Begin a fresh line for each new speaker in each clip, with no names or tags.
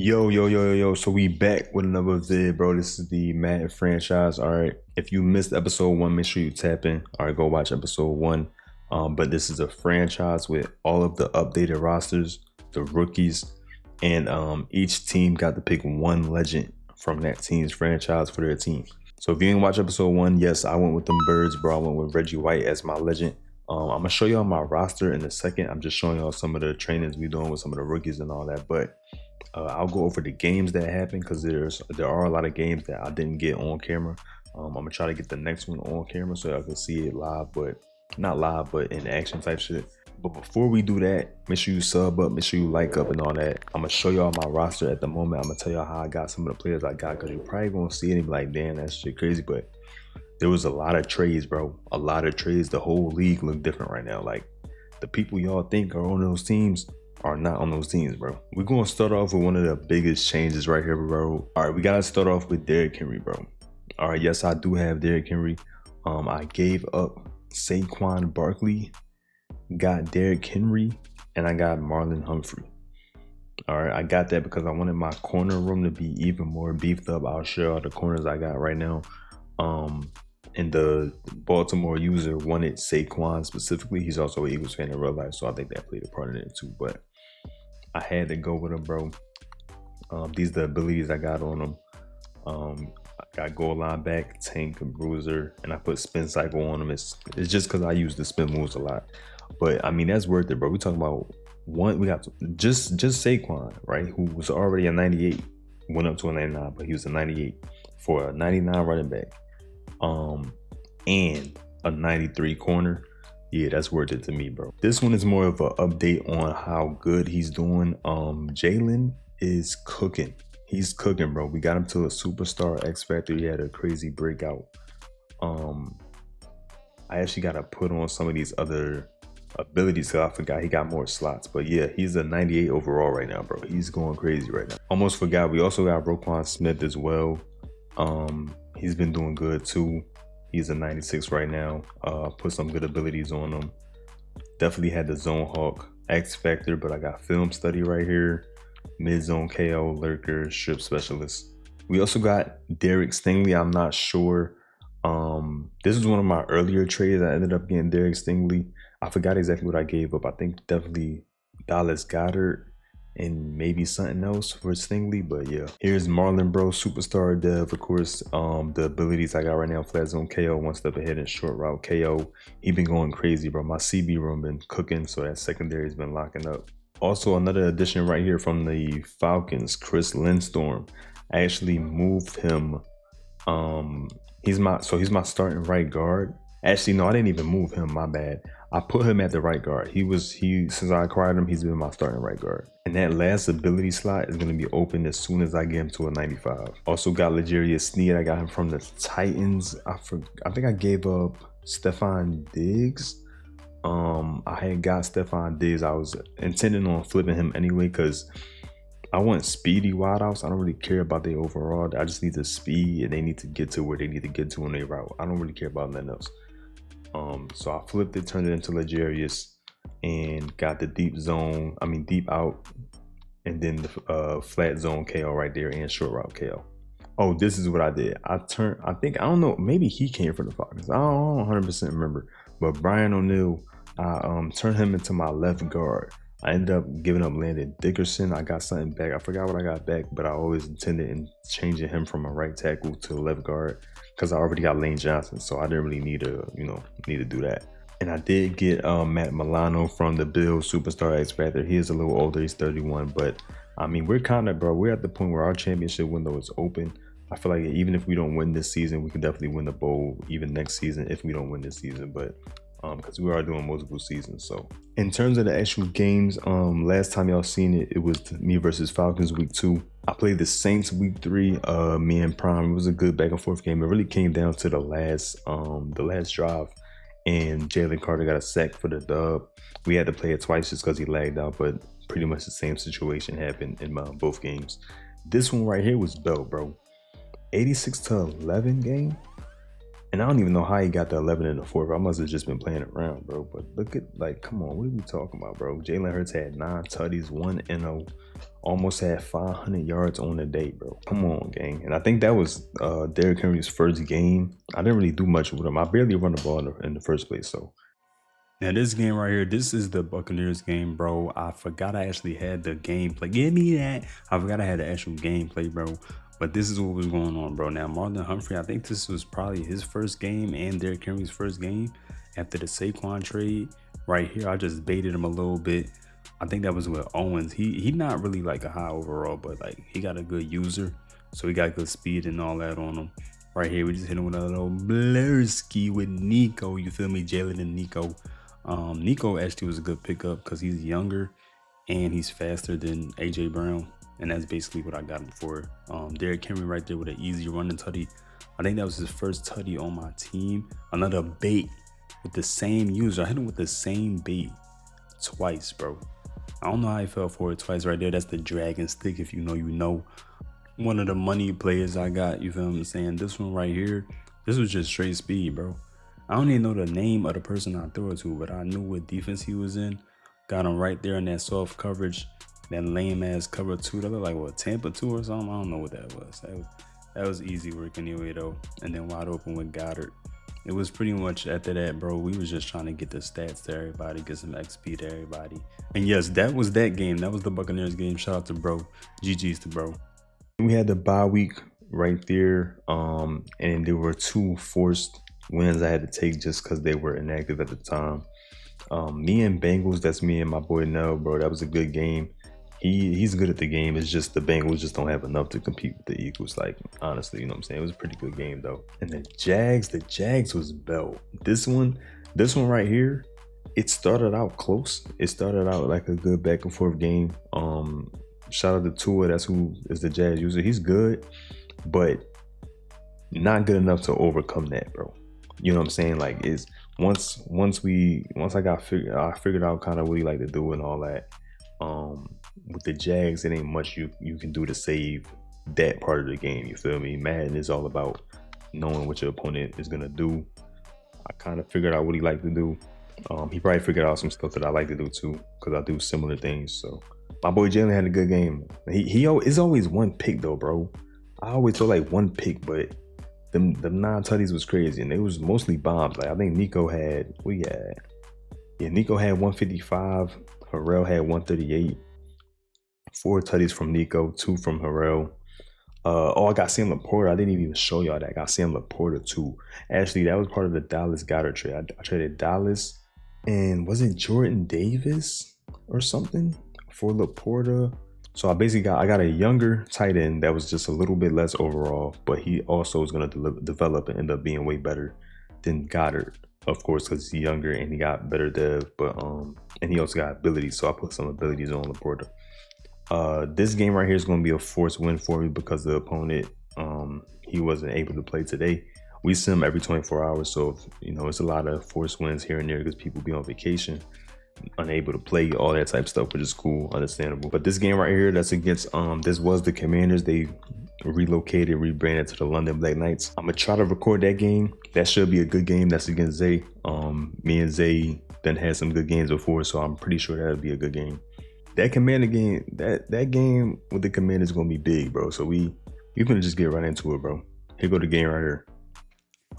Yo. So we back with another vid, bro. This is the Madden franchise. All right. If you missed episode one, make sure you tap in. All right, go watch episode one. But this is a franchise with all of the updated rosters, the rookies, and each team got to pick one legend from that team's franchise for their team. So if you didn't watch episode one, yes, I went with them birds, bro. I went with Reggie White as my legend. I'm gonna show y'all my roster in a second. I'm just showing y'all some of the trainings we doing with some of the rookies and all that. But I'll go over the games that happened because there are a lot of games that I didn't get on camera. I'm gonna try to get the next one on camera so I can see it live, but not live, but in action type shit. But before we do that, make sure you sub up, make sure you like up and all that. I'm gonna show y'all my roster at the moment. I'm gonna tell y'all how I got some of the players I got because you're probably gonna see it and be like, damn, that shit crazy. But there was a lot of trades, bro. A lot of trades. The whole league look different right now. Like the people y'all think are on those teams are not on those teams, bro. We're gonna start off with one of the biggest changes right here, bro. All right, we gotta start off with Derrick Henry, bro. All right, yes, I do have Derrick Henry. I gave up Saquon Barkley, got Derrick Henry, and I got Marlon Humphrey. All right, I got that because I wanted my corner room to be even more beefed up. I'll share all the corners I got right now. And the Baltimore user wanted Saquon specifically. He's also an Eagles fan in real life, so I think that played a part in it too. But I had to go with him, bro. These are the abilities I got on him. I got goal line back, tank, and bruiser, and I put spin cycle on him. It's just because I use the spin moves a lot. But I mean, that's worth it, bro. We talking about one. We got just Saquon, right? Who was already a 98, went up to a 99, but he was a 98 for a 99 running back. And a 93 corner. Yeah, that's worth it to me, bro. This one is more of an update on how good he's doing. Jalen is cooking. He's cooking, bro. We got him to a superstar X Factor. He had a crazy breakout. I actually got to put on some of these other abilities because I forgot he got more slots. But yeah, he's a 98 overall right now, bro. He's going crazy right now. Almost forgot. We also got Roquan Smith as well. He's been doing good too. He's a 96 right now. Put some good abilities on him. Definitely had the Zone Hawk X Factor, but I got Film Study right here. Mid Zone KO, Lurker, Strip Specialist. We also got Derek Stingley. I'm not sure. This was one of my earlier trades. I ended up getting Derek Stingley. I forgot exactly what I gave up. I think definitely Dallas Goddard and maybe something else for Stingley, but yeah. Here's Marlon Bro, Superstar Dev, of course. The abilities I got right now: Flat Zone KO, one step ahead, and Short Route KO. He been going crazy, bro. My CB room been cooking, so that secondary's been locking up. Also, another addition right here from the Falcons, Chris Lindstorm. I actually moved him. He's my starting right guard. Actually, no, I didn't even move him. My bad. I put him at the right guard. Since I acquired him, he's been my starting right guard. And that last ability slot is going to be open as soon as I get him to a 95. Also got L'Jarius Sneed. I got him from the Titans. I think I gave up Stephon Diggs. I had got Stephon Diggs. I was intending on flipping him anyway because I want speedy wideouts. I don't really care about their overall. I just need the speed, and they need to get to where they need to get to on their route. I don't really care about nothing else. So I flipped it, turned it into L'Jarius, and got the deep out, and then the flat zone KO right there and short route KO. Oh, this is what I did. I don't know, maybe he came from the Falcons. I don't 100% remember. But Brian O'Neill, I turned him into my left guard. I ended up giving up Landon Dickerson. I got something back. I forgot what I got back, but I always intended in changing him from a right tackle to a left guard because I already got Lane Johnson, so I didn't really need to do that. And I did get Matt Milano from the Bills Superstar X Factor. He is a little older. He's 31, but I mean, we're at the point where our championship window is open. I feel like even if we don't win this season, we can definitely win the bowl even next season if we don't win this season. But because we are doing multiple seasons. So in terms of the actual games, last time y'all seen it, it was me versus Falcons week 2. I played the Saints week 3, me and Prime. It was a good back and forth game. It really came down to the last drive, and Jalen Carter got a sack for the dub. We had to play it twice just because he lagged out, but pretty much the same situation happened in both games. This one right here was dope, bro. 86-11 game. And I don't even know how he got the 11 in the fourth. I must have just been playing around, bro. But look at, like, come on, what are we talking about, bro? Jalen Hurts had 9 tutties, 1 NO, almost had 500 yards on the day, bro. Come on, gang. And I think that was Derrick Henry's first game. I didn't really do much with him. I barely run the ball in the first place, so.
Now this game right here, this is the Buccaneers game, bro. I forgot I actually had the gameplay. Give me that. I forgot I had the actual gameplay, bro. But this is what was going on, bro. Now Marlon Humphrey, I think this was probably his first game and Derrick Henry's first game after the Saquon trade. Right here, I just baited him a little bit. I think that was with Owens. He not really like a high overall, but like he got a good user, so he got good speed and all that on him. Right here, we just hit him with a little blurski with Nico. You feel me, Jalen and Nico. Nico actually was a good pickup because he's younger and he's faster than AJ Brown, and that's basically what I got him for. Derrick Henry right there with an easy running tutty. I think that was his first tutty on my team. Another bait with the same user. I hit him with the same bait twice, bro. I don't know how he fell for it twice right there. That's the dragon stick. If you know, you know. One of the money players I got, you feel what I'm saying? This one right here, this was just straight speed, bro. I don't even know the name of the person I threw it to, but I knew what defense he was in. Got him right there in that soft coverage, that lame ass cover 2. That looked like what, Tampa 2 or something? I don't know what that was. That was easy work anyway though. And then wide open with Goddard. It was pretty much after that, bro. We was just trying to get the stats to everybody, get some XP to everybody. And yes, that was that game. That was the Buccaneers game. Shout out to bro. GG's to bro.
We had the bye week right there, and there were 2 forced wins I had to take just because they were inactive at the time. Me and Bengals, that's me and my boy Nell, bro. That was a good game. He's good at the game. It's just the Bengals just don't have enough to compete with the Eagles. Like, honestly, you know what I'm saying? It was a pretty good game though. And the Jags was belt. This one right here, it started out close. It started out like a good back and forth game. Shout out to Tua, that's who is the Jazz user. He's good, but not good enough to overcome that, bro. You know what I'm saying? Like, it's once I figured out kind of what he like to do and all that. With the Jags, it ain't much you can do to save that part of the game. You feel me? Madden is all about knowing what your opponent is gonna do. I kind of figured out what he liked to do. He probably figured out some stuff that I like to do too, because I do similar things. So my boy Jalen had a good game. He it's always one pick though, bro. I always feel like one pick, but them 9 tutties was crazy, and it was mostly bombs. Like, I think Nico had, Nico had 155. Harrell had 138. 4 tutties from Nico, 2 from Harrell. I got Sam Laporta. I didn't even show y'all that. I got Sam Laporta too. Actually, that was part of the Dallas Goddard trade. I traded Dallas, and was it Jordan Davis or something for Laporta? So I got a younger tight end that was just a little bit less overall, but he also is going to develop and end up being way better than Goddard, of course, because he's younger and he got better dev, but and he also got abilities. So I put some abilities on Laporta. This game right here is going to be a forced win for me because the opponent, he wasn't able to play today. We sim every 24 hours, so you know, it's a lot of forced wins here and there because people be on vacation, unable to play, all that type of stuff, which is cool, understandable. But this game right here, that's against this was the Commanders. They rebranded to the London Black Knights. I'm gonna try to record that game. That should be a good game. That's against Zay. Me and Zay then had some good games before, so I'm pretty sure that'll be a good game. That Commander game, that game with the Commanders is gonna be big, bro. So you can just get right into it, bro. Here go the game right here.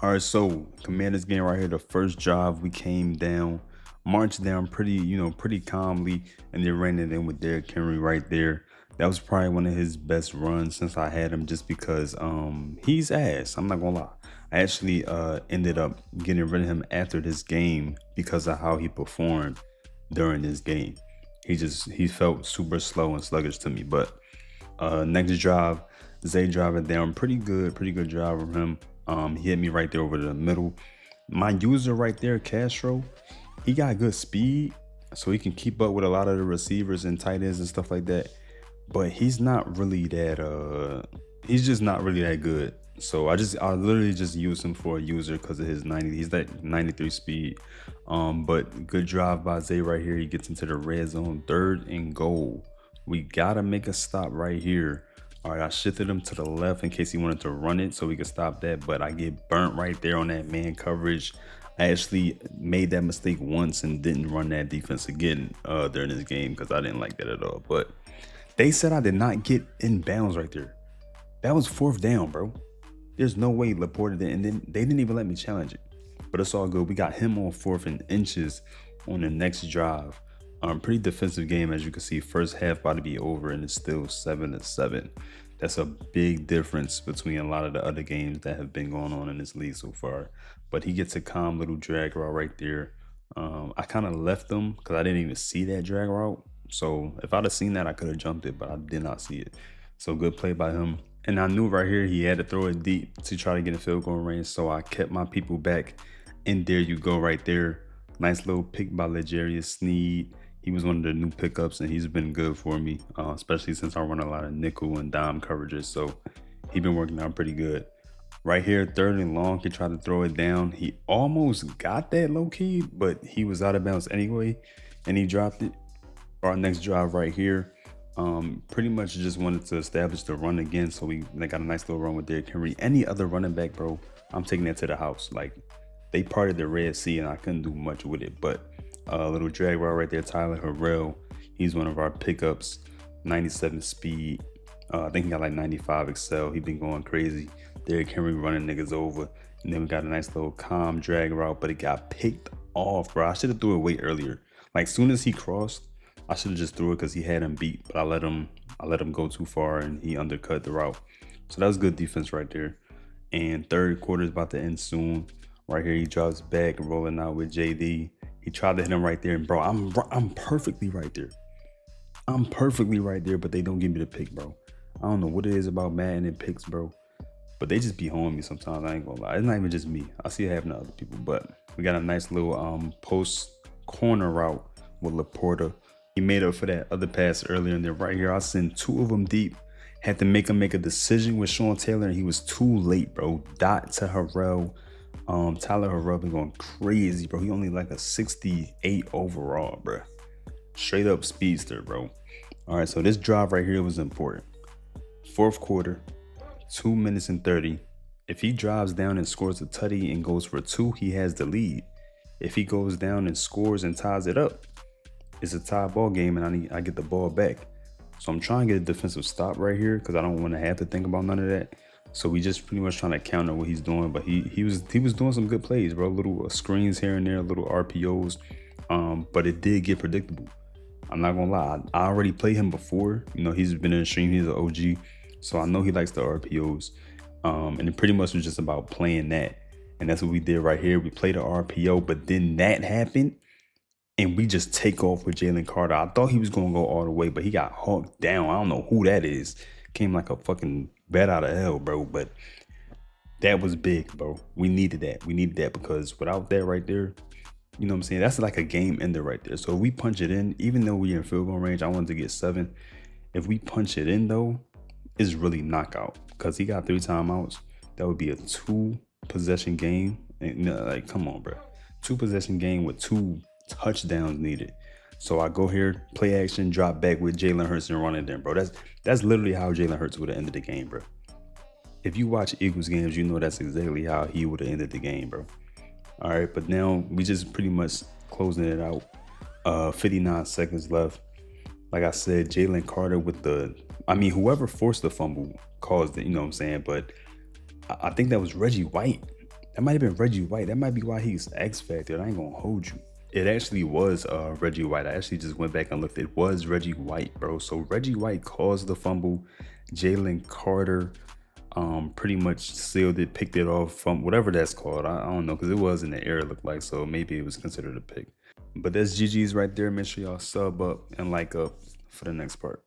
All right, so Commanders game right here. The first drive, we came down, marched down pretty calmly, and then ran it in with Derrick Henry right there. That was probably one of his best runs since I had him, just because he's ass. I'm not gonna lie. I actually ended up getting rid of him after this game because of how he performed during this game. He felt super slow and sluggish to me. But next drive, Zay driving down, pretty good drive from him. He hit me right there over the middle. My user right there, Castro, he got good speed, so he can keep up with a lot of the receivers and tight ends and stuff like that. But he's not really that he's just not really that good. So I literally just use him for a user because of his 90. He's that 93 speed. But good drive by Zay right here. He gets into the red zone, 3rd and goal. We gotta make a stop right here. All right, I shifted him to the left in case he wanted to run it so we could stop that, but I get burnt right there on that man coverage. I actually made that mistake once and didn't run that defense again during this game because I didn't like that at all. But they said I did not get in bounds right there. That was 4th down, bro. There's no way Laporta did, and then they didn't even let me challenge it. But it's all good. We got him on 4th and inches on the next drive. Pretty defensive game, as you can see. First half about to be over, and it's still 7-7. That's a big difference between a lot of the other games that have been going on in this league so far. But he gets a calm little drag route right there. I kind of left him because I didn't even see that drag route. So if I'd have seen that, I could have jumped it, but I did not see it. So good play by him. And I knew right here he had to throw it deep to try to get a field goal range. So I kept my people back. And there you go right there. Nice little pick by Legarius Sneed. He was one of the new pickups, and he's been good for me, especially since I run a lot of nickel and dime coverages. So he's been working out pretty good. Right here, 3rd and long, he tried to throw it down. He almost got that low key, but he was out of bounds anyway, and he dropped it. Our next drive right here, pretty much just wanted to establish the run again. So they got a nice little run with Derrick Henry. Any other running back, bro, I'm taking that to the house. Like, they parted the Red Sea, and I couldn't do much with it, but a little drag route right there. Tyler Harrell, he's one of our pickups. 97 speed. I think he got like 95 excel. He been going crazy. Derrick Henry running niggas over. And then we got a nice little calm drag route, but it got picked off, bro. I should have threw it way earlier. Like, soon as he crossed, I should have just threw it because he had him beat, but I let him go too far and he undercut the route. So that was good defense right there. And 3rd quarter is about to end soon. Right here, he drops back, rolling out with JD. He tried to hit him right there, and bro, I'm perfectly right there. I'm perfectly right there, but they don't give me the pick, bro. I don't know what it is about Madden and picks, bro, but they just be on me sometimes. I ain't gonna lie. It's not even just me. I see it happening to other people, but we got a nice little post corner route with Laporta. He made up for that other pass earlier, and then right here, I sent 2 of them deep. Had to make a decision with Sean Taylor, and he was too late, bro. Dot to Harrell. Tyler Harrell been going crazy, bro. He only like a 68 overall, bro. Straight up speedster, bro. All right, so this drive right here was important. 4th quarter, 2 minutes and 30. If he drives down and scores a tutty and goes for 2, he has the lead. If he goes down and scores and ties it up, it's a tie ball game, and I get the ball back. So I'm trying to get a defensive stop right here because I don't want to have to think about none of that. So we just pretty much trying to counter what he's doing, but he was doing some good plays, bro. Little screens here and there, little RPOs, but it did get predictable. I'm not gonna lie, I already played him before. You know, he's been in the stream, he's an OG, so I know he likes the RPOs. And it pretty much was just about playing that, and that's what we did right here. We played the RPO, but then that happened, and we just take off with Jalen Carter. I thought he was gonna go all the way, but he got hawked down. I don't know who that is. Came like a fucking bat out of hell, bro. But that was big, bro. We needed that. We needed that because without that right there, you know what I'm saying? That's like a game ender right there. So if we punch it in, even though we're in field goal range, I wanted to get 7. If we punch it in though, it's really knockout because he got 3 timeouts. That would be a 2 possession game. And like, come on, bro. 2 possession game with 2 touchdowns needed. So I go here, play action, drop back with Jalen Hurts and run it in, bro. That's literally how Jalen Hurts would have ended the game, bro. If you watch Eagles games, you know that's exactly how he would have ended the game, bro. All right, but now we just pretty much closing it out. 59 seconds left. Like I said, Jalen Carter with whoever forced the fumble caused it, you know what I'm saying? But I think that was Reggie White. That might have been Reggie White. That might be why he's X Factor. I ain't gonna hold you. It actually was Reggie White. I actually just went back and looked. It was Reggie White, bro. So Reggie White caused the fumble. Jalen Carter pretty much sealed it, picked it off from whatever that's called. I don't know, because it was in the air, it looked like. So maybe it was considered a pick. But that's GG's right there. Make sure y'all sub up and like up for the next part.